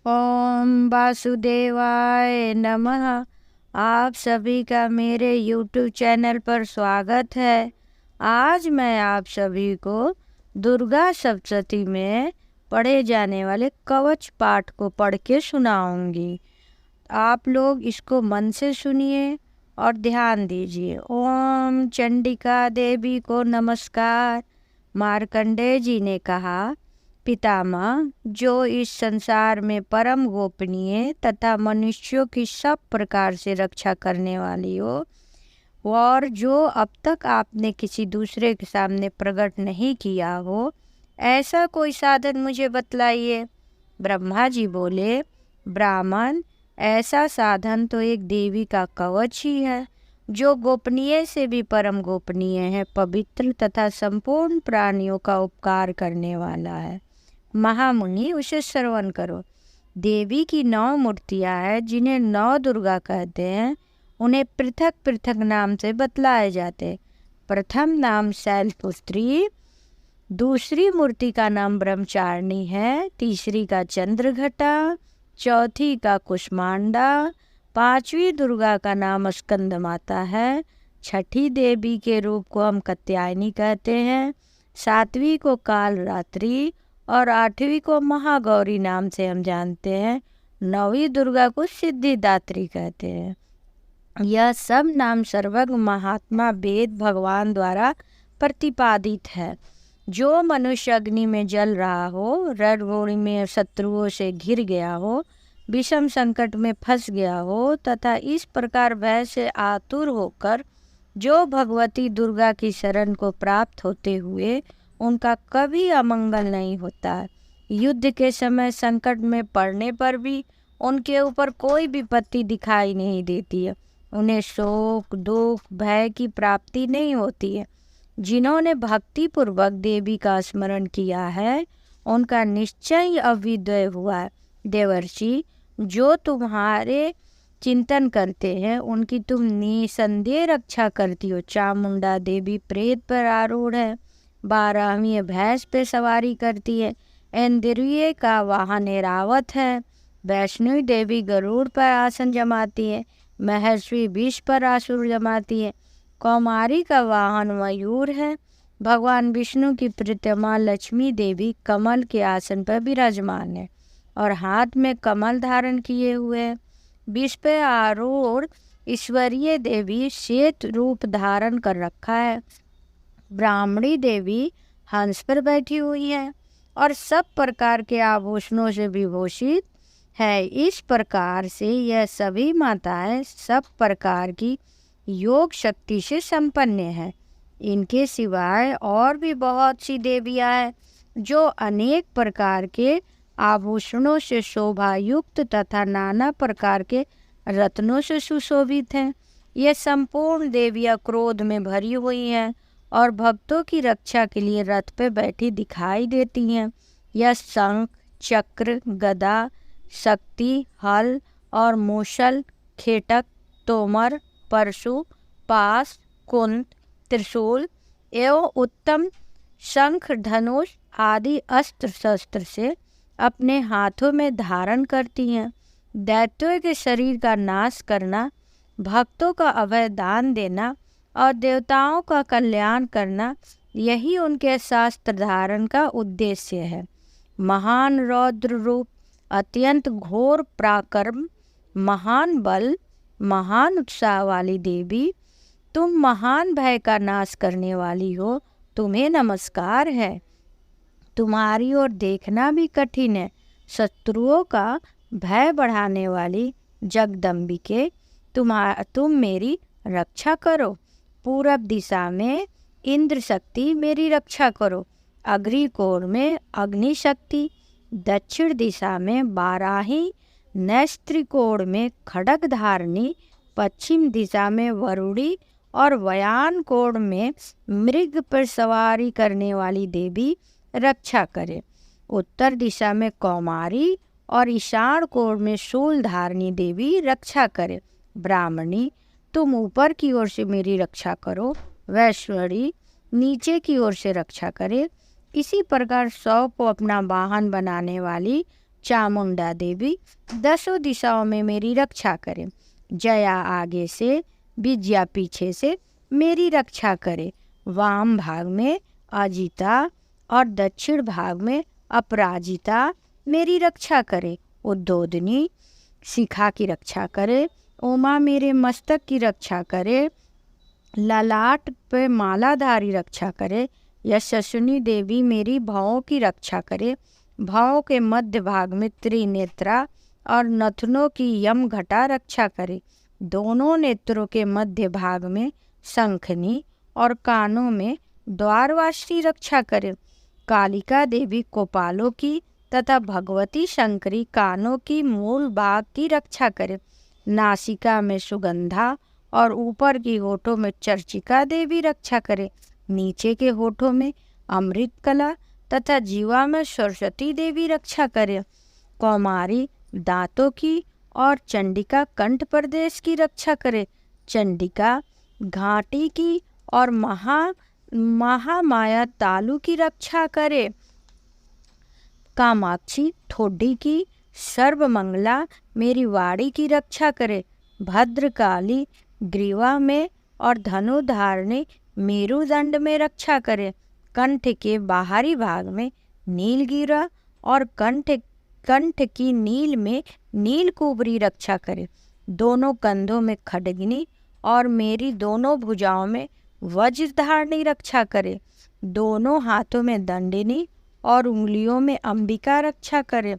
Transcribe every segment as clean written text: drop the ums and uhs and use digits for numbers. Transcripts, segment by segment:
ओम वासुदेवाय नमः। आप सभी का मेरे YouTube चैनल पर स्वागत है। आज मैं आप सभी को दुर्गा सप्तशती में पढ़े जाने वाले कवच पाठ को पढ़ के सुनाऊंगी। आप लोग इसको मन से सुनिए और ध्यान दीजिए। ओम चंडिका देवी को नमस्कार। मार्कंडेय जी ने कहा, पितामह, जो इस संसार में परम गोपनीय तथा मनुष्यों की सब प्रकार से रक्षा करने वाली हो, और जो अब तक आपने किसी दूसरे के सामने प्रकट नहीं किया हो, ऐसा कोई साधन मुझे बतलाइए। ब्रह्मा जी बोले, ब्राह्मण, ऐसा साधन तो एक देवी का कवच ही है, जो गोपनीय से भी परम गोपनीय है, पवित्र तथा संपूर्ण प्राणियों का उपकार करने वाला है। महामुनि, उसे श्रवण करो। देवी की 9 मूर्तियां हैं, जिन्हें 9 दुर्गा कहते हैं। उन्हें पृथक पृथक नाम से बतलाए जाते। प्रथम नाम शैलपुत्री, दूसरी मूर्ति का नाम ब्रह्मचारिणी है, तीसरी का चंद्रघटा, चौथी का कुष्मांडा, पांचवी दुर्गा का नाम स्कंद माता है, छठी देवी के रूप को हम कात्यायनी कहते हैं, सातवीं को काल रात्रि और आठवीं को महागौरी नाम से हम जानते हैं। 9वीं दुर्गा को सिद्धिदात्री कहते हैं। यह सब नाम सर्वज्ञ महात्मा वेद भगवान द्वारा प्रतिपादित है। जो मनुष्य अग्नि में जल रहा हो, रणभूमि में शत्रुओं से घिर गया हो, विषम संकट में फंस गया हो तथा इस प्रकार भय से आतुर होकर जो भगवती दुर्गा की शरण को प्राप्त होते हुए उनका कभी अमंगल नहीं होता है। युद्ध के समय संकट में पड़ने पर भी उनके ऊपर कोई विपत्ति दिखाई नहीं देती है। उन्हें शोक, दुख, भय की प्राप्ति नहीं होती है। जिन्होंने भक्ति पूर्वक देवी का स्मरण किया है, उनका निश्चय अभ्युदय हुआ है। देवर्षि, जो तुम्हारे चिंतन करते हैं, उनकी तुम निसंदेह रक्षा करती हो। चामुंडा देवी प्रेत पर आरूढ़ है, 12वीं भैंस पे सवारी करती है, इंद्रिय का वाहन ऐरावत है, वैष्णवी देवी गरुड़ पर आसन जमाती है, महर्षि विष पर आसुर जमाती है, कौमारी का वाहन मयूर है, भगवान विष्णु की प्रतिमा लक्ष्मी देवी कमल के आसन पर विराजमान है और हाथ में कमल धारण किए हुए है। विष पे आरूढ़ ईश्वरीय देवी श्वेत रूप धारण कर रखा है। ब्राह्मणी देवी हंस पर बैठी हुई है और सब प्रकार के आभूषणों से विभूषित है। इस प्रकार से यह सभी माताएं सब प्रकार की योग शक्ति से संपन्न है। इनके सिवाय और भी बहुत सी देवियां हैं, जो अनेक प्रकार के आभूषणों से शोभा युक्त तथा नाना प्रकार के रत्नों से सुशोभित हैं। ये संपूर्ण देवियां क्रोध में भरी हुई हैं और भक्तों की रक्षा के लिए रथ पे बैठी दिखाई देती हैं। यह शंख, चक्र, गदा, शक्ति, हल और मूसल, खेटक, तोमर, परशु, पास, कुंत, त्रिशूल एवं उत्तम शंख, धनुष आदि अस्त्र शस्त्र से अपने हाथों में धारण करती हैं। दैत्यों के शरीर का नाश करना, भक्तों का अभय दान देना और देवताओं का कल्याण करना, यही उनके शास्त्र धारण का उद्देश्य है। महान रौद्र रूप, अत्यंत घोर पराक्रम, महान बल, महान उत्साह वाली देवी, तुम महान भय का नाश करने वाली हो, तुम्हें नमस्कार है। तुम्हारी ओर देखना भी कठिन है। शत्रुओं का भय बढ़ाने वाली जगदम्बिके, तुम मेरी रक्षा करो। पूरब दिशा में इंद्र शक्ति मेरी रक्षा करो। अग्निकोण में अग्नि शक्ति, दक्षिण दिशा में बाराही, नैस्त्रिकोण में खड्ग धारणी, पश्चिम दिशा में वरुणी और वयान कोण में मृग पर सवारी करने वाली देवी रक्षा करे। उत्तर दिशा में कौमारी और ईशान कोण में शूल धारणी देवी रक्षा करे। ब्राह्मणी, तुम ऊपर की ओर से मेरी रक्षा करो। वैष्णवी नीचे की ओर से रक्षा करे। इसी प्रकार 100 को अपना वाहन बनाने वाली चामुंडा देवी दसों दिशाओं में मेरी रक्षा करे। जया आगे से, विजया पीछे से मेरी रक्षा करे। वाम भाग में अजिता और दक्षिण भाग में अपराजिता मेरी रक्षा करे। उद्बोधनी शिखा की रक्षा करे। उमा मेरे मस्तक की रक्षा करे। ललाट पे मालाधारी रक्षा करे। यशस्विनी देवी मेरी भौं की रक्षा करे। भौं के मध्य भाग में त्रिनेत्रा और नथनों की यम घटा रक्षा करे। दोनों नेत्रों के मध्य भाग में शंखनी और कानों में द्वारवासी रक्षा करे। कालिका देवी कोपालों की तथा भगवती शंकरी कानों की मूल भाग की रक्षा करे। नासिका में सुगंधा और ऊपर की होठों में चर्चिका देवी रक्षा करे। नीचे के होठों में अमृत कला तथा जीवा में सरस्वती देवी रक्षा करे। कौमारी दांतों की और चंडिका कंठ प्रदेश की रक्षा करे। चंडिका घाटी की और महामाया तालु की रक्षा करे। कामाक्षी ठोडी की, सर्वमंगला मेरी वाड़ी की रक्षा करे। भद्रकाली ग्रीवा में और धनुधारिणी मेरुदंड में रक्षा करे। कंठ के बाहरी भाग में नीलगिरा और कंठ की नील में नीलकुबरी रक्षा करे। दोनों कंधों में खड्गनी और मेरी दोनों भुजाओं में वज्रधारिणी रक्षा करे। दोनों हाथों में दंडिनी और उंगलियों में अंबिका रक्षा करे।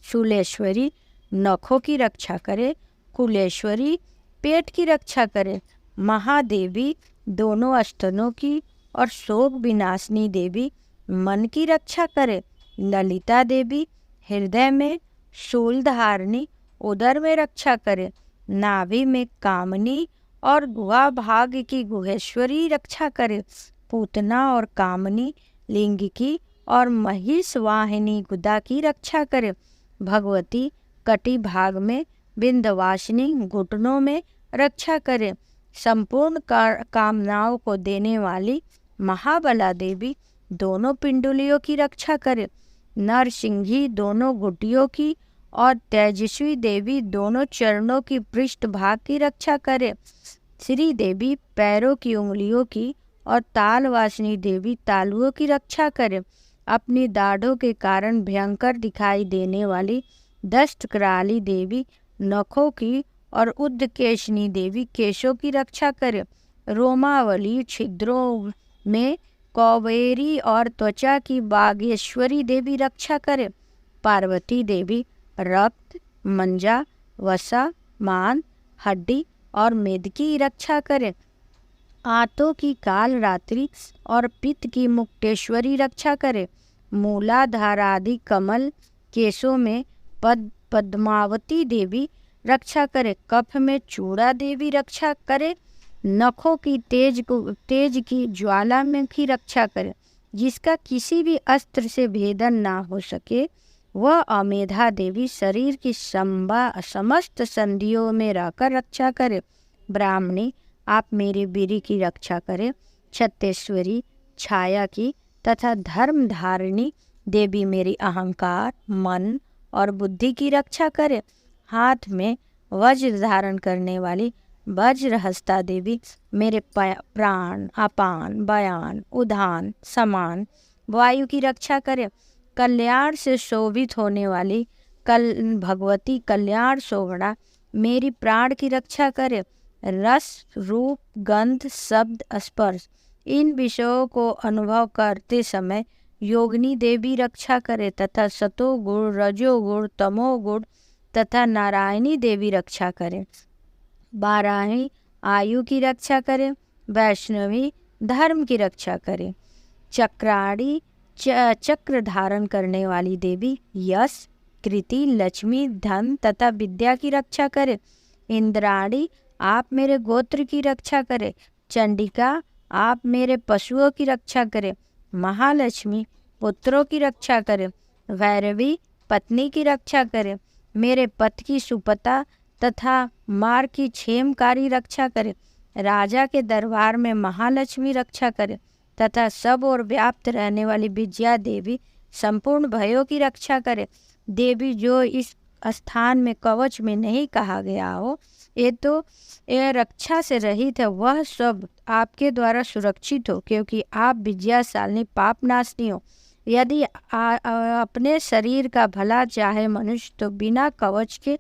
शूलेश्वरी नखों की रक्षा करे। कुलेश्वरी पेट की रक्षा करे। महादेवी दोनों स्तनों की और शोक विनाशिनी देवी मन की रक्षा करे। ललिता देवी हृदय में, शूलधारिणी उदर में रक्षा करे। नाभि में कामनी और गुहा भाग की गुहेश्वरी रक्षा करे। पूतना और कामनी लिंग की और महिष वाहिनी गुदा की रक्षा करे। भगवती कटी भाग में, विंध्यवासिनी घुटनों में रक्षा करे। संपूर्ण कामनाओं को देने वाली महाबला देवी दोनों पिंडुलियों की रक्षा करे। नरसिंही दोनों घुटियों की और तेजस्वी देवी दोनों चरणों की पृष्ठ भाग की रक्षा करे। श्री देवी पैरों की उंगलियों की और तालवासिनी देवी तालुओं की रक्षा करे। अपनी दाढ़ों के कारण भयंकर दिखाई देने वाली दष्टकराली देवी नखों की और उद्धकेशनी देवी केशों की रक्षा करे। रोमावली छिद्रों में कौबेरी और त्वचा की बागेश्वरी देवी रक्षा करे। पार्वती देवी रक्त, मंजा, वसा, मान, हड्डी और मेद की रक्षा करे। आंतों की काल रात्रि और पित्त की मुक्तेश्वरी रक्षा करे। मूलाधार आदि कमल केशों में पद्मावती देवी रक्षा करे। कफ में चूड़ा देवी रक्षा करे। नखों की तेज की ज्वाला में की रक्षा करे। जिसका किसी भी अस्त्र से भेदन ना हो सके वह अमेधा देवी शरीर की समस्त संधियों में रहकर रक्षा करे। ब्राह्मणी आप मेरी बीरी की रक्षा करे। छत्तेश्वरी छाया की तथा धर्म धारिणी देवी मेरी अहंकार, मन और बुद्धि की रक्षा करे। हाथ में वज्र धारण करने वाली वज्रहस्ता देवी मेरे प्राण, अपान, बयान, उदान, समान वायु की रक्षा करे। कल्याण से शोभित होने वाली भगवती कल्याण शोभना मेरी प्राण की रक्षा करे। रस, रूप, गंध, शब्द, स्पर्श इन विषयों को अनुभव करते समय योगिनी देवी रक्षा करे तथा सतोगुण, रजोगुण, तमोगुण तथा नारायणी देवी रक्षा करे। बाराही आयु की रक्षा करे। वैष्णवी धर्म की रक्षा करे। चक्राड़ी चक्र धारण करने वाली देवी यश, कृति, लक्ष्मी, धन तथा विद्या की रक्षा करे। इंद्राणी आप मेरे गोत्र की रक्षा करे। चंडिका आप मेरे पशुओं की रक्षा करे। महालक्ष्मी पुत्रों की रक्षा करे। भैरवी पत्नी की रक्षा करे। मेरे पथ की सुपता तथा मार्ग की क्षेमकारी रक्षा करे। राजा के दरबार में महालक्ष्मी रक्षा करे तथा सब और व्याप्त रहने वाली विजया देवी संपूर्ण भयों की रक्षा करे। देवी जो इस स्थान में कवच में नहीं कहा गया हो, ये रक्षा से रहित है, वह सब आपके द्वारा सुरक्षित हो, क्योंकि आप विजयाशालिनी पाप नाशनी हो। यदि अपने शरीर का भला चाहे मनुष्य तो बिना कवच के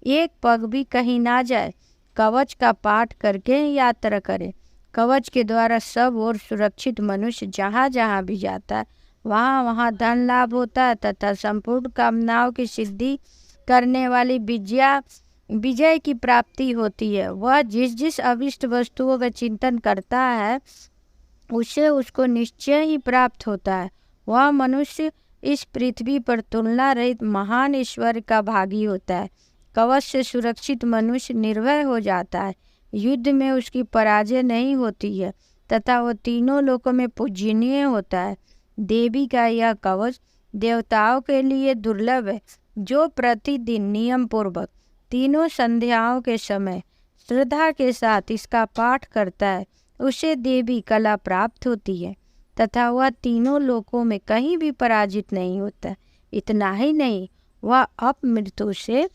एक पग भी कहीं ना जाए, कवच का पाठ करके यात्रा करे। कवच के द्वारा सब और सुरक्षित मनुष्य जहाँ जहाँ भी जाता है वहाँ वहाँ धन लाभ होता है तथा संपूर्ण कामनाओं की सिद्धि करने वाली विजय की प्राप्ति होती है। वह जिस जिस अभिष्ट वस्तुओं का चिंतन करता है उसे उसको निश्चय ही प्राप्त होता है। वह मनुष्य इस पृथ्वी पर तुलना रहित महान ईश्वर का भागी होता है। कवच से सुरक्षित मनुष्य निर्भय हो जाता है, युद्ध में उसकी पराजय नहीं होती है तथा वह तीनों लोकों में पूजनीय होता है। देवी का यह कवच देवताओं के लिए दुर्लभ है। जो प्रतिदिन नियम पूर्वक तीनों संध्याओं के समय श्रद्धा के साथ इसका पाठ करता है उसे देवी कला प्राप्त होती है तथा वह तीनों लोकों में कहीं भी पराजित नहीं होता। इतना ही नहीं, वह अपमृत्यु से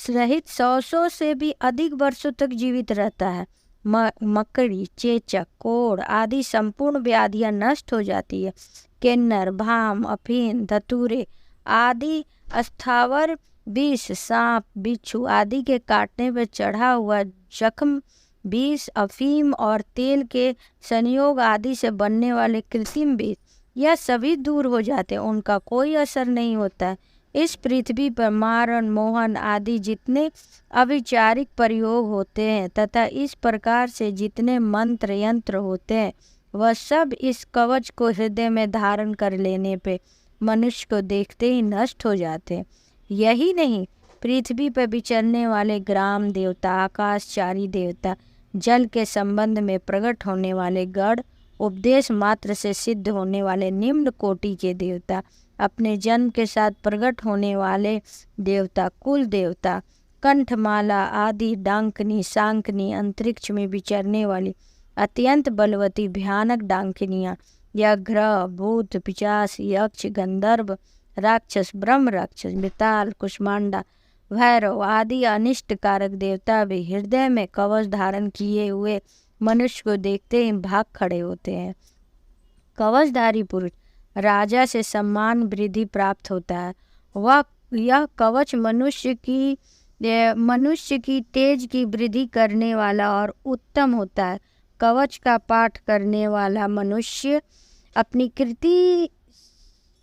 रहित 100 से भी अधिक वर्षों तक जीवित रहता है। मकड़ी, चेचक, कोढ़ आदि संपूर्ण व्याधियां नष्ट हो जाती है। किन्नर, भाम, अफीम, धतूरे आदि अस्थावर विष, सांप, बिच्छू आदि के काटने पर चढ़ा हुआ जख्म, विष, अफीम और तेल के संयोग आदि से बनने वाले कृत्रिम विष, यह सभी दूर हो जाते हैं, उनका कोई असर नहीं होता है। इस पृथ्वी पर मारण, मोहन आदि जितने अविचारिक प्रयोग होते हैं तथा इस प्रकार से जितने मंत्र यंत्र होते हैं वह सब इस कवच को हृदय में धारण कर लेने पे मनुष्य को देखते ही नष्ट हो जाते हैं। यही नहीं, पृथ्वी पर विचरने वाले ग्राम देवता, आकाशचारी देवता, जल के संबंध में प्रकट होने वाले गढ़, उपदेश मात्र से सिद्ध होने वाले निम्न कोटि के देवता, अपने जन्म के साथ प्रकट होने वाले देवता, कुल देवता, कंठमाला आदि डांकनी, सांकनी, अंतरिक्ष में विचरने वाली अत्यंत बलवती भयानक डांकनियाँ, या ग्रह, भूत, पिशाच, यक्ष, गंधर्व, राक्षस, ब्रह्म राक्षस, बेताल, कुष्मांडा, भैरव आदि अनिष्ट कारक देवता भी हृदय में कवच धारण किए हुए मनुष्य को देखते ही भाग खड़े होते हैं। कवचधारी पुरुष राजा से सम्मान वृद्धि प्राप्त होता है। यह कवच मनुष्य की तेज की वृद्धि करने वाला और उत्तम होता है। कवच का पाठ करने वाला मनुष्य अपनी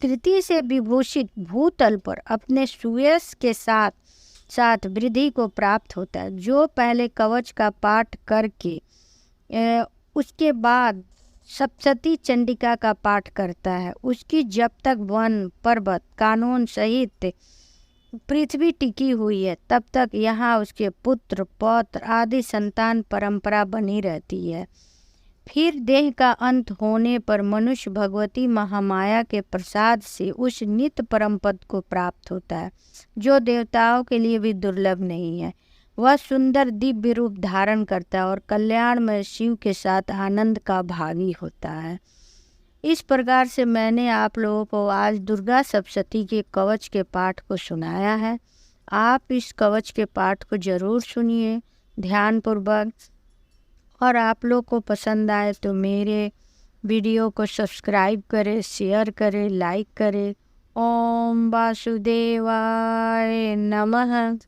कृति से विभूषित भूतल पर अपने सुयश के साथ साथ वृद्धि को प्राप्त होता है। जो पहले कवच का पाठ करके उसके बाद सप्तशती चंडिका का पाठ करता है, उसकी जब तक वन, पर्वत, कानून सहित पृथ्वी टिकी हुई है तब तक यहाँ उसके पुत्र, पौत्र आदि संतान परंपरा बनी रहती है। फिर देह का अंत होने पर मनुष्य भगवती महामाया के प्रसाद से उस नित्य परम पद को प्राप्त होता है जो देवताओं के लिए भी दुर्लभ नहीं है। वह सुंदर दिव्य रूप धारण करता है और कल्याणमय शिव के साथ आनंद का भागी होता है। इस प्रकार से मैंने आप लोगों को आज दुर्गा सप्तशती के कवच के पाठ को सुनाया है। आप इस कवच के पाठ को जरूर सुनिए ध्यानपूर्वक, और आप लोग को पसंद आए तो मेरे वीडियो को सब्सक्राइब करें, शेयर करें, लाइक करें। ओम वासुदेवाय नमः।